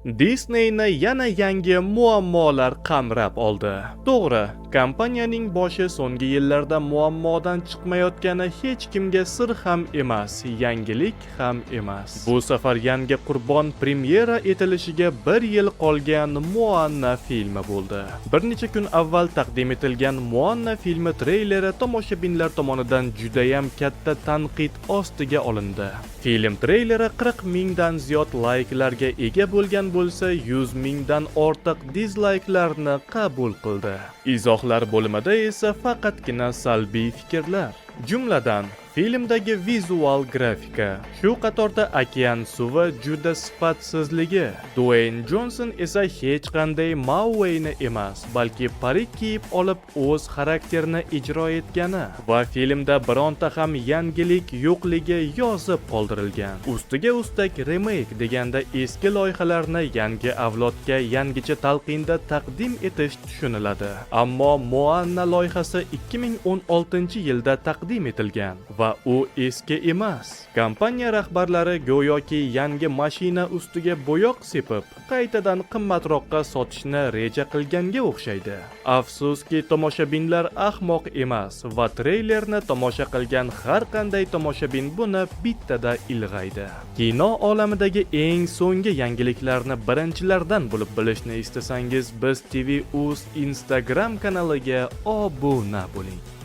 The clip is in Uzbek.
Disneyni yana yangi muammolar qamrab oldi. To'g'ri, kompaniyaning boshi so'nggi yillarda muammodan chiqmayotgani hech kimga sir ham emas, yangilik ham emas. Bu safar yangi Qurbon premyera etilishiga 1 yil qolgan Moana filmi bo'ldi. Bir necha kun avval taqdim etilgan Moana filmi treyleri tomoshabinlar tomonidan juda ham katta tanqid ostiga olindi. Film treyleri 40 mingdan ziyod layklarga ega bo'lgan bo'lsa, 100 mingdan ortiq dizlayklarni qabul qildi. Izohlar bo'limida esa faqatgina salbiy fikrlar. Jumladan, filmdagi vizual grafika, shu qatorda okean suvi juda sifatsizligi, Dwayne Johnson esa hech qanday Maui'ni emas, balki parik kiyib olib o'z xarakterini ijro etgani va filmda bironta ham yangilik yo'qligi yozib qoldirilgan. Ustiga ustak remake deganda eski loyihalarni yangi avlodga yangicha talqinda taqdim etish tushuniladi. Ammo Moana loyihasi 2016-yilda taqdim etilgan va u eski emas. Kompaniya rahbarlari go'yoki yangi mashina ustiga bo'yoq sepib, qaytadan qimmatroqqa sotishni reja qilganga o'xshaydi. Afsuski, tomoshabinlar ahmoq emas va treylerni tomosha qilgan har qanday tomoshabin buni bittada ilg'aydi. Kino olamidagi eng so'nggi yangiliklarni birinchilardan bo'lib bilishni istasangiz, Biz TV.uz Instagram kanaliga obuna bo'ling.